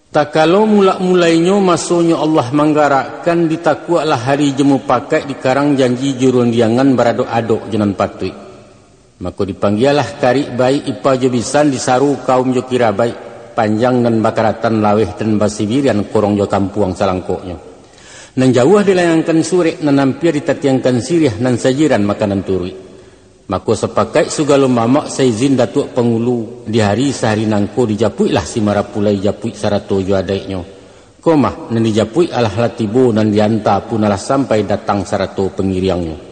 Tak kalau mulak-mulainya masuknya Allah menggarakkan ditakualah hari jemu pakai di karang janji jurun diangan beradok-adok jenan patui. Maka dipanggialah kari baik ipa jobisan disaru kaum jo kira baik panjang dan bakaratan laweh dan basibirian korong jo kampuang salangkoknya. Nan jauh dilayangkan surek nan hampir ditatiangkan sirih nan sajiran makanan turui. Maka sepakai sugalo mamak saizin datuk pengulu di hari sehari nangko dijapuilah si marapulai japui sarato jo adaiknya. Komah nan dijapui alah latibo nan dianta pun alah sampai datang sarato pengiriangnya.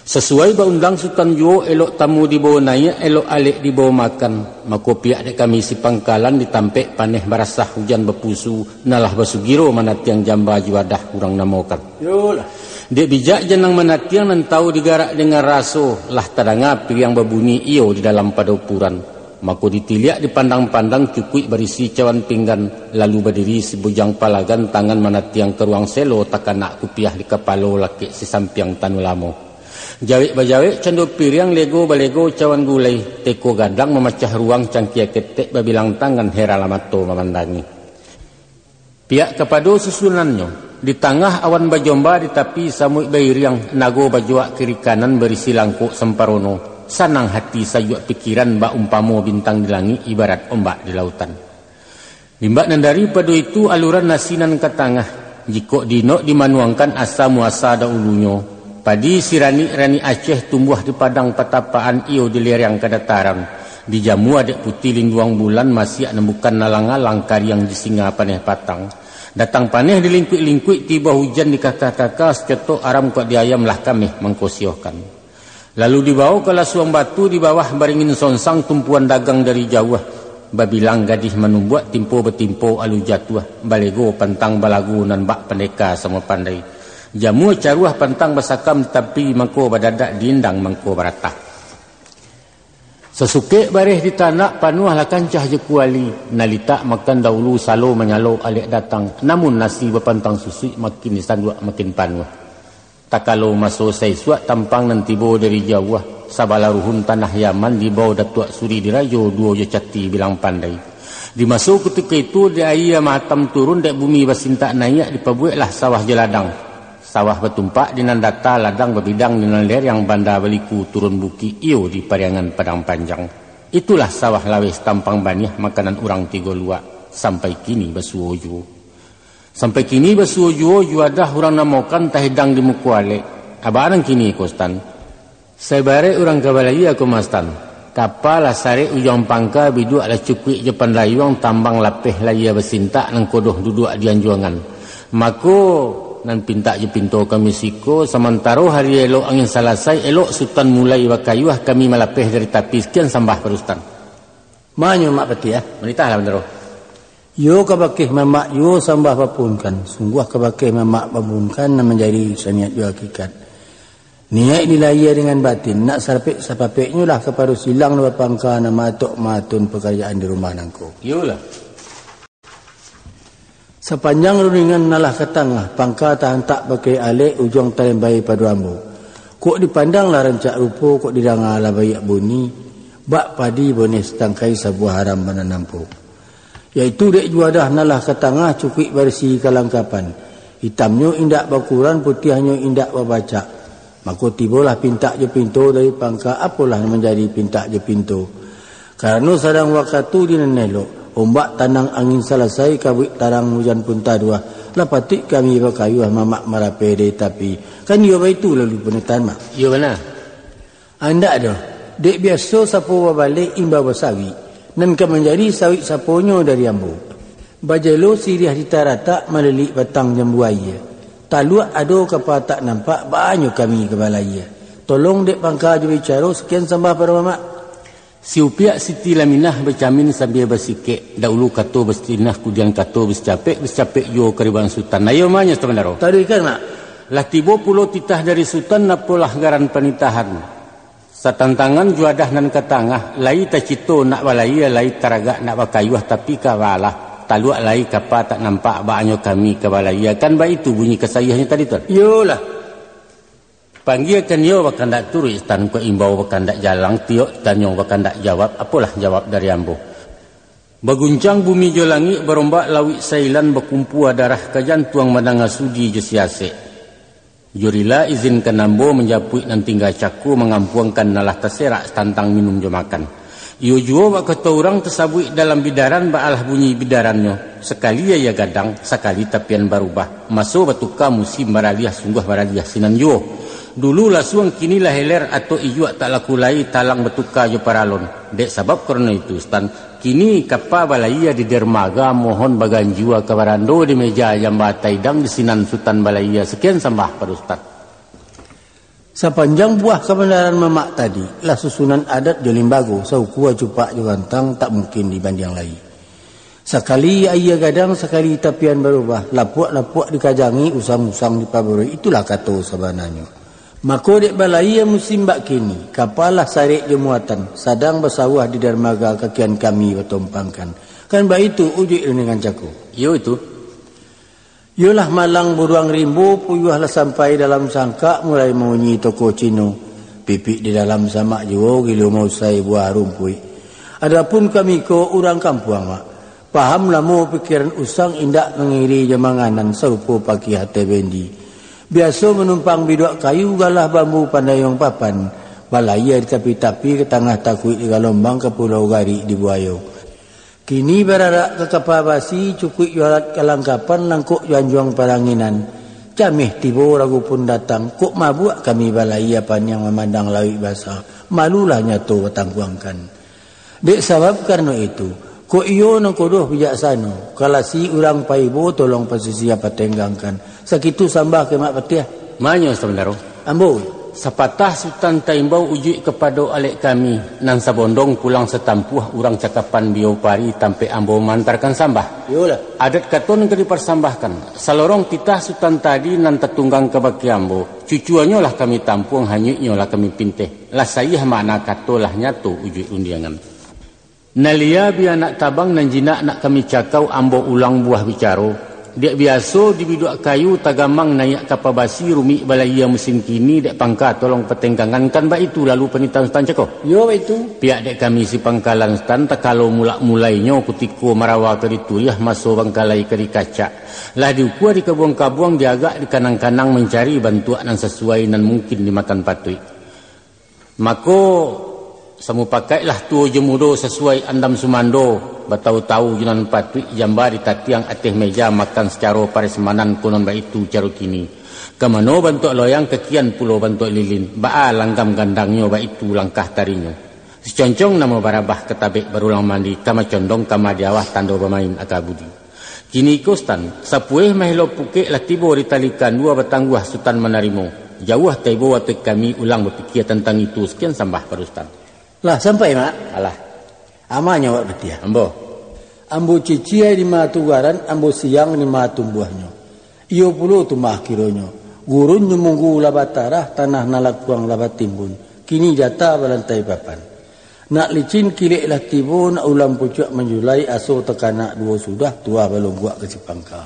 Sesuai baundang Sultan Jo elok tamu dibawa naik, elok alik dibawa makan. Maka pihak dek kami si pangkalan ditampek paneh barasah hujan berpusu, nalah basugiro manatiang jamba jiwadah kurang namokan. Yolah. Dek bijak jenang manatiang nan tahu digarak dengan raso, lah tadanga piliang babunyi iyo di dalam pada ukuran. Maka ditiliak dipandang-pandang cukui berisi cawan pinggan, lalu berdiri si bujang palagan tangan manatiang ke ruang selo takanak kupiah di kepalo laki si sampiang tanu lamo. Jawik bajawik cando piriang lego balego cawan gulai teko gadang memecah ruang cangkia ketek babilang tangan heralamato memandangi. Pihak kepada susunannya di tengah awan bajomba di tepi samui bairiang nago bajuak kiri kanan berisi langkuk semparono sanang hati sayuk pikiran bak umpamo bintang di langit ibarat ombak di lautan. Limbak nan dari padu itu aluran nasinan ke tengah jikok dino dimanuangkan asa muasa da ulunya. Padi si rani Aceh tumbuh di padang patapaan iyo di lereng kedataran. Di jamu adek putih linduang bulan masih bukan nalang-alang kariang di singa paneh patang. Datang paneh di lingkuik-lingkuik tiba hujan di kakak-kakak seketok aram kok diayam lah kami mengkosiohkan. Lalu dibawa ke lasuang batu di bawah baringin sonsang tumpuan dagang dari jauh. Babilang gadih menumbuat timpo betimpo alu jatuh. Balego pantang balagu nan bak pendeka sama pandai. Jamu caruah pantang basakam tapi mangko badadak diindang mangko baratah. Sesuke bareh di tanah panuah lah kancah je kuali. Nalita makan dahulu salo menyalo alik datang. Namun nasi berpantang susui makin disanduk makin panuah. Tak kalau masuk saisuak tampang nanti bawa dari jauh. Sabala ruhun tanah Yaman di bawah Datuk Suri dirajo dua je cati bilang pandai. Dimasuk ketika itu di air matam turun dek bumi basintak naik dipabuiklah sawah jeladang. Sawah bertumpak di nandata ladang berbidang di naler yang banda beliku turun buki iyo di pariangan padang panjang. Itulah sawah lawes tampang baniah makanan orang tiga luak. Sampai kini basuo juo. Sampai kini basuo juo juadah orang namokan tahidang di mukuale. Abarang kini kostan. Sebare orang kabalai aku mastan. Kapal asare ujang pangka biduk ala cukui Jepan layuang tambang lapeh laya bersintak nang kodoh duduk di anjuangan. Mako nan pinta je pinto kami siko sementara hari elok angin salasai elok sultan mulai wakayuah kami malapeh dari tapi sekian sambah perustan. Manyo mak peti ya. Menitahlah bendero. Yo kabakeh mamak yo sambah papunkan. Sungguh kabakeh mamak papunkan nan menjadi saniat yo hakikat. Niat dilaya dengan batin nak sarpek sapapeknya lah kepada silang na pangka na matok matun pekerjaan di rumah nangko. Yolah. Sepanjang runingan nalah ke tengah, pangka tahan tak pakai alik ujung talembai padu ambu. Kok dipandang lah rancak rupo, kok didanga lah bayak bunyi, bak padi boneh setangkai sebuah haram menanampu. Iaitu dek juadah nalah ke tengah cukik bersih kelengkapan. Hitamnya indak bakuran, putihnya indak babaca. Maka tibalah pintak je pintu dari pangka, apalah menjadi pintak je pintu. Karena sedang waktu dinenelok. Ombak tanang angin selesai kabut tarang hujan pun tadua. Lapatik kami bakayuh mamak marapede tapi kan dia itu lalu penetan mak. Iya benar. Anda ada. Dek biasa sapo balik imba basawi. Nan kan menjadi sawit saponyo dari ambu. Bajelo sirih ditarata melelik batang jambuaya. Taluak ado kapa tak nampak banyak kami kebalaya. Tolong dek pangka je bicara sekian sambah para mamak. Si upiak Siti Laminah bercamin sambil bersikik. Dahulu kato berstinah kemudian kato bercapek yo keriban sultan. Ayo manya sebenarnya. Tadi kan mak. Lah tiba pulau titah dari sultan napolah garan penitahan. Satantangan juadah nan ke tengah. Lai tacito nak balai lai taraga nak bakayuah tapi kawalah. Taluak lai kapa tak nampak banyak kami kebalaya. Kan ba itu bunyi kesayahnya tadi tuan. Yolah. Panggilkan yo bakan dak turis tan ko imbau bakan dak jalang tiok tanyo bakan dak jawab apalah jawab dari ambo. Baguncang bumi jo langit berombak lawik sailan berkumpul darah kajan tuang menanga sudi jo siasek. Jurila izinkan nambo menjapui nan tinggal caku mengampuangkan nalah terserak tantang minum jo makan. Iyo juo bak kata orang tersabui dalam bidaran baalah bunyi bidarannya. Sekali ya gadang, sekali tapian barubah. Masuk batuka musim baraliah sungguh baraliah sinan juo. Dulu lah suang kini lah heler atau ijuak tak laku lai talang batuka jo paralon. Dek sebab karena itu stan kini kapa balaiya di dermaga mohon bagan jiwa kabarando di meja jambatai dang di sinan Sultan Balaiya. Sekian sambah pada Ustaz. Sepanjang buah kebenaran mamak tadi, lah susunan adat Jolimbago, saukua cupak jogantang tak mungkin dibanding lain. Sekali ayah gadang, sekali tapian berubah, lapuak-lapuak dikajangi, usang-usang dipaboroi, itulah kata sebenarnya. Maka dek balai musim bak kini, kapalah sarik jemuatan, sadang bersawah di dermaga kakian kami bertumpangkan. Kan bak itu uji dengan caku. Yo itu. Yolah malang buruang rimbu, puyuhlah sampai dalam sangka, mulai mengunyi toko Cino. Pipik di dalam samak jiwa, gila mau saya buah rumpui. Adapun kami ko orang kampung mak. Paham lama pikiran usang indak mengiri jemanganan serupa pagi hati bendi. Biasa menumpang biduk kayu galah bambu pandayong papan. Balaya di tapi-tapi ke tengah takuit di Galombang ke Pulau Gari di Buayo. Kini berarak ke kapal basi cukup jualat kelangkapan langkuk juang paranginan. Camih tiba ragu pun datang. Kok mabuk kami balai apan yang memandang lawik basah. Malulah nyatu bertangguangkan. Dek sebab karena itu. Kok iyo nang kodoh bijaksana. Kalau si urang paibo tolong posisi apa tenggangkan. Sekitu sambah ke mak petiah. Manyo sebenarnya. Ambo. Sepatah Sultan Taimbau uji kepada alek kami nan sabondong pulang setampuh urang cakapan biopari tampe ambo mantarkan sambah. Yolah. Adat katon ke dipersambahkan. Salorong titah Sultan tadi nan tetunggang ke baki ambo. Cucuannya lah kami tampung, hanyutnya lah kami pinteh. Lah saya makna kato lah nyatu uji undiangan. Nalia bi anak tabang nan jinak nak kami cakau ambo ulang buah bicaro. Dek biasa di biduk kayu tagamang naik kapal basi rumi balaiya musim kini dek pangka tolong petenggangan kan ba itu lalu penitan stan ceko. Yo itu. Pihak dek kami si pangkalan stan tak kalau mulainya kutiko marawa ke dituyah masuk pangkalai ke di kaca. Lah diukua di kabuang-kabuang diagak di kanang-kanang mencari bantuan yang sesuai dan mungkin dimakan patui. Mako samu pakailah tu jemudo sesuai andam sumando. Batau-tahu junan patui jamba di tatiang atih meja makan secara paresmanan konon ba itu caro kini. Kamano bantuk loyang kekian pulau bantuk lilin. Baa langgam gandangnya ba itu langkah tarinya. Seconcong nama barabah ketabik berulang mandi. Kama condong kama diawah tando bermain akabudi. Kini kostan sapueh mahelo pukek lah tibo ditalikan dua batangguah Sultan Manarimo. Jauh taibo waktu kami ulang berfikir tentang itu. Sekian sambah pada Ustaz. Lah sampai mak. Alah. Amanya wak betia. Ambo. Ambo ciciai di matugaran, ambo siang di matumbuahnya. Iyo puluh tu mah kironyo. Gurun nyumunggu labat tarah, tanah nalakuang labat timbun. Kini jatah balantai papan. Nak licin kilik lah tibu, nak ulam pucuk menjulai aso tekanak dua sudah, tua belum buat ke Cipangka.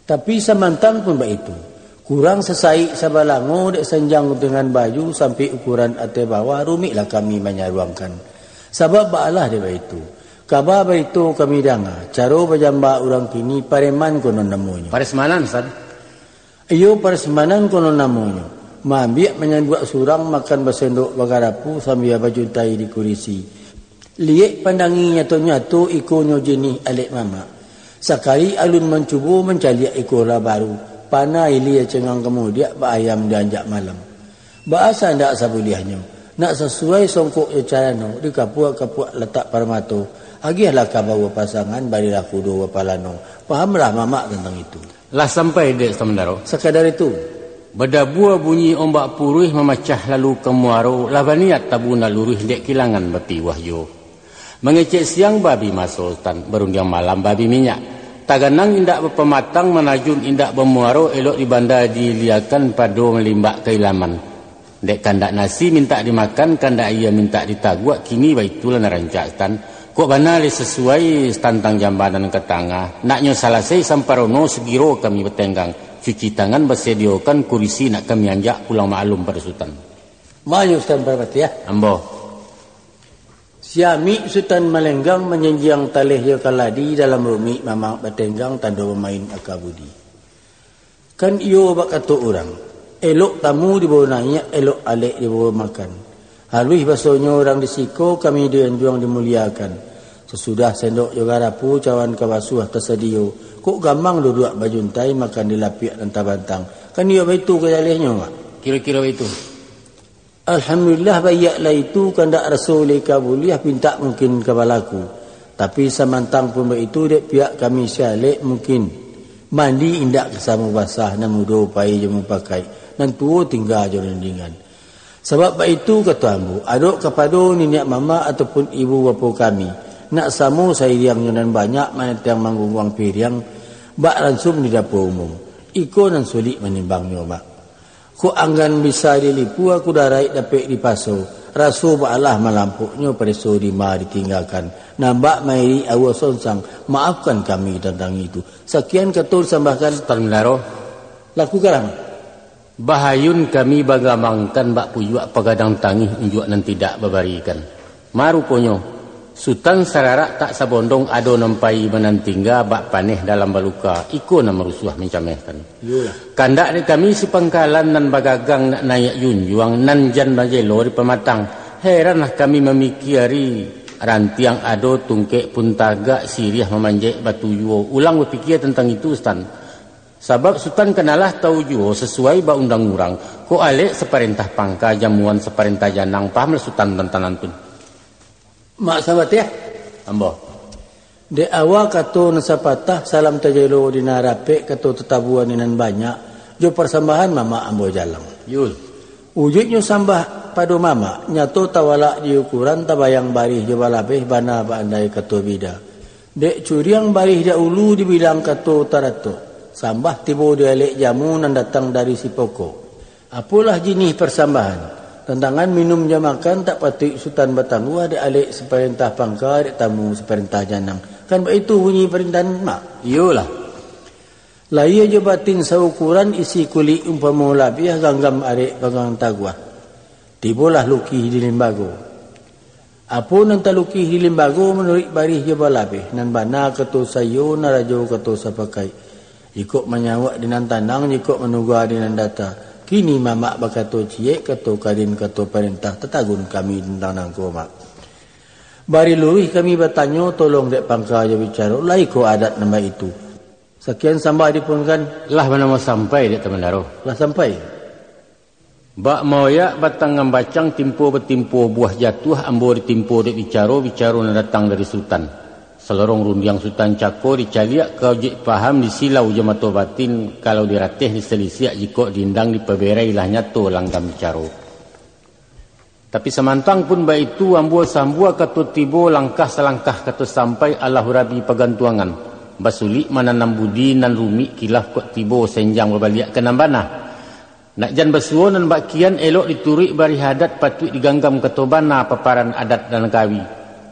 Tapi samantang pun itu. Kurang sesaik sabalango dek senjang dengan baju sampai ukuran ate bawah rumiklah kami menyaruangkan. Sebab baalah dia itu. Kabar itu kami dengar. Cara berjamba orang kini pareman konon namanya. Paresmanan Ustaz. Iyo paresmanan konon namanya. Mambiak menyanduk surang makan bersendok bagarapu sambil bajuntai di kurisi. Liek pandangi nyatu-nyatu ikonyo jenih alek mama. Sekali alun mencubu mencaliak ikola baru. Panai lia cengang kemudian ayam dianjak malam. Bahasa ndak sabuliahnya. Nak sesuai songkok carano di kapuak-kapuak letak parmato. Agilah kabawa pasangan barilah kudo wapalano. Pahamlah mamak tentang itu. Lah sampai dek Samandaro. Sekadar itu. Berdabua bunyi ombak puruh memecah lalu ke muaro. Labaniat tabuna luruh dek kilangan beti wahyo. Mengecek siang babi masuk Sultan. Berundiang malam babi minyak. Taganang indak berpematang menajun indak bermuaro elok di bandar diliakan padu melimbak keilaman. Dek kandak nasi minta dimakan, kandak ia minta ditaguak, kini baitulah narancak stan. Kok banal sesuai stantang jambanan ke tangah. Naknya salasai samparono segiro kami bertenggang. Cuci tangan bersediokan kurisi nak kami anjak pulang maklum pada Sultan. Maju Sultan Parvati ya. Ambo. Siami Sultan Malenggang menyenjiang talih yo kaladi dalam rumi mamak batenggang tanda bermain akabudi. Kan iyo bak kata orang, elok tamu dibawa naik, elok alik dibawa makan. Halus basonyo orang disiko, kami dianjuang dimuliakan. Sesudah sendok yo garapu cawan kabasuh tersedio, kok gampang duduk bajuntai makan dilapiak dan tabantang. Kan iyo itu kejalihnya mak. Kira-kira itu. Alhamdulillah bayaklah itu kandak Rasul kabuliah pinta mungkin kepalaku. Tapi samantang pun itu dek pihak kami syalik mungkin mandi indak kesama basah dan mudah pai jemu pakai dan tua tinggal jorendingan. Sebab itu kata ambu, aduk kepada nenek mama ataupun ibu bapa kami nak samu saya yang nyonan banyak mana tiang manggung piriang bak langsung di dapur umum. Iko nan sulit menimbang nyoba. Ku anggan bisa dilipu aku darai dapat dipaso. Rasul Allah malampuknya pada sodima ditinggalkan. Nambak mairi awas sonsang. Maafkan kami tentang itu. Sekian ketul sambahkan. Sultan Melaro. Laku karang. Bahayun kami bagamangkan bak puyuak pagadang tangih unjuk nan tidak babarikan. Maruponyo. Sultan Sararak tak sabondong ado nampai menantingga bak paneh dalam baluka. Iko na merusuh mencamehkan. Kandak ni kami si pangkalan nan bagagang nak naik yunjuang nan jan bajelo di pematang. Heranlah kami memikiri rantiang ado tungkek pun tagak siriah memanjek batu yuo. Ulang berfikir tentang itu Ustaz. Sebab Sultan kenalah tahu juo sesuai bak undang urang. Ko alek seperintah pangka jamuan seperintah janang paham Sultan tentang antun. Mak sahabat ya. Ambo. De awal kato nasapatah salam tajelo di narape kato tetabuan inan banyak jo persambahan mama ambo jalang. Yul. Wujudnya sambah padu mama nyato tawala di ukuran tabayang barih jo balabeh bana ba andai kato bida. Dek curiang barih dahulu dibilang kato tarato. Sambah tibo dialek jamu nan datang dari si pokok. Apalah jenis persambahan? Tantangan minum jam makan tak patut Sultan Batanggu ada alik seperintah pangka ada tamu seperintah janang. Kan itu bunyi perintah mak. Iyalah. Laya je batin seukuran isi kulit umpama labiah ganggam arek bagang tagwah. Tibolah lukih di limbago. Apa nan talukih di limbago menurut barih je balabeh nan bana keto sayo narajo keto sapakai. Ikut menyawak dinan tandang ikut menuga dinan data. Kini mamak bakato ciek kato kadin kato perintah tetagun kami tentang nangko mak. Bari lurih kami bertanya tolong dek pangka aja bicara lai ko adat nama itu. Sekian sambah dipunkan. Lah mana mau sampai dek teman daro. Lah sampai. Bak moyak batang ngambacang timpo betimpo buah jatuh ambo ditimpo dek bicara na datang dari Sultan. Selorong rundiang Sultan Cako dicaliak kau jik paham disilau jemato batin kalau diratih diselisiak jikok diindang dipeberai lah nyato langgam bicaro. Tapi semantang pun baik itu ambo sambua kata tibo langkah selangkah kata sampai Allah rabi pegantuangan. Basulik mananam budi nan rumi kilaf kok tibo senjang berbaliak ke nambana. Nak jan basuo nan bakian elok diturik bari hadat patut diganggam ketobana paparan adat dan kawi.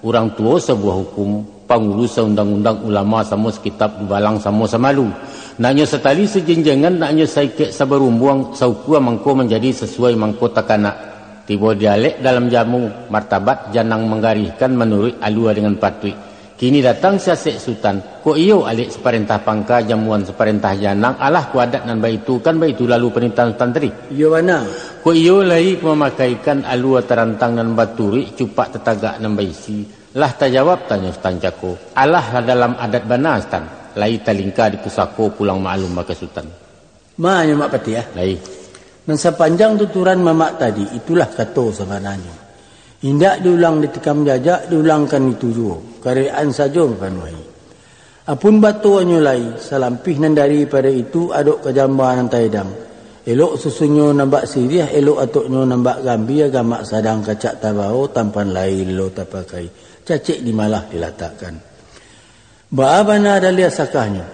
Orang tua sebuah hukum. Pangurus undang-undang ulama sama sekitab balang sama samalu. Naknya setali sejenjangan naknya saikek sabarumbuang saukua mangko menjadi sesuai mangko takanak. Tiba dialek dalam jamu martabat janang menggarihkan menurut alua dengan patui. Kini datang siasek Sultan. Ko iyo alek seperintah pangka jamuan seperintah janang alah ku adat nan baitu kan baitu lalu perintah Sultan tadi. Iyo mana? Ko iyo lai memakaikan alua terantang nan baturi cupak tetagak nan baisi. Lah tak jawab tanya Sultan Cako. Allah lah dalam adat bana Sultan. Lai talingka di pusako pulang maklum maka Sultan. Manya mak pati ya. Lai. Dan sepanjang tuturan mamak tadi itulah kato sebenarnya. Indak diulang ditekam jajak diulangkan itu juga. Karyaan saja panuai. Apun batu anyulai salampih nan daripada itu aduk kejambaran taidang. Elok susunyo nambak sirih elok atuknyo nambak gambi agamak sadang kacak tabao tampan lain lo tapakai. Cacik di malah diletakkan. Baabana dalia sakahnya.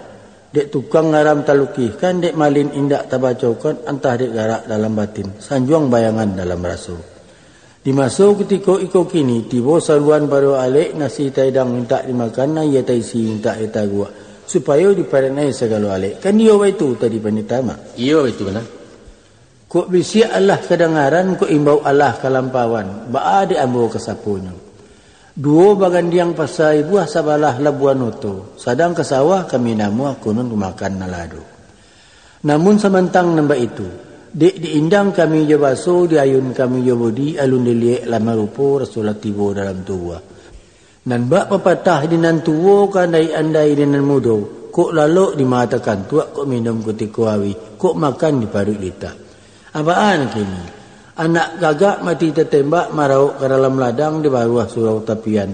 Dek tukang ngaram talukihkan, dek malin indak tabacokan, antah dek garak dalam batin. Sanjuang bayangan dalam rasul. Di masa ketika iko kini, tiba saluan baru alik nasi taidang minta dimakan, na ia taisi minta eta gua. Supaya diparenai segala alik. Kan dia itu tadi penitama. Iya itu benar. Kok bisi Allah kedengaran, kok imbau Allah kelampauan. Ba'a diambil kesapunya. Dua bagandiang pasai buah sabalah labuan oto. Sadang ke sawah kami namu akunun makan nalado. Namun samantang nambah itu, diindang kami jo baso, diayun kami jo bodi, alun diliek lama rupo Rasulullah tibo dalam tubuh. Nan bak papatah dinan tuwo kandai-andai dinan mudo, kok lalu dimatakan tuak kok minum kutiku awi, kok makan di parut lita. Apaan kini? Anak gagak mati tertembak marau ke dalam ladang di bawah surau tapian.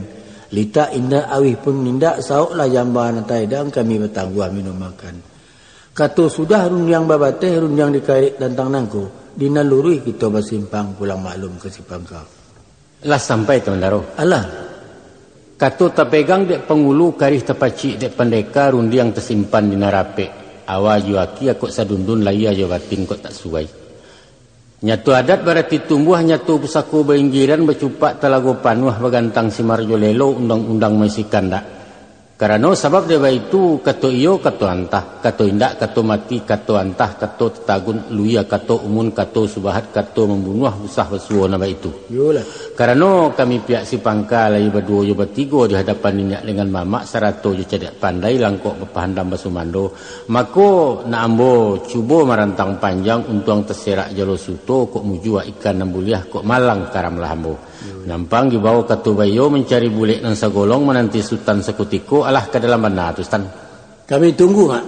Lita indah awih pun nindak sauk lah jambahan taidang kami bertangguh minum makan. Kato sudah runjang babateh runjang dikarik tentang nangko. Dinalurui kita bersimpang pulang maklum ke Sipangkau. Lah sampai teman daro. Alah. Kato terpegang dek pengulu karih terpacik dek pendeka rundiang tersimpan di narape. Awa juaki akut sadundun laya jawatin kok tak suai. Nyatu adat berarti tumbuh nyatu pusaku beinggiran bercupak telago panuah bagantang si marjolelo undang-undang mesikan dak. Karena sebab dia itu kato iyo kato antah, kato indak kato mati, kato antah, kato tetagun luya, kato umun, kato subahat, kato membunuh usah besuo nama itu. Yolah. Karena kami pihak si pangka lagi berdua yo bertiga di hadapan minyak dengan mamak sarato yo cedak pandai langkok bepahandam basumando. Mako na ambo cubo marantang panjang untuang terserak jalo suto kok mujua ikan nambuliah kok malang karam lahambo. Nampang dibawa ke Tubayo mencari bulik dan sagolong menanti sultan sekutiko alah ke dalam bana tu stan. Kami tunggu mak.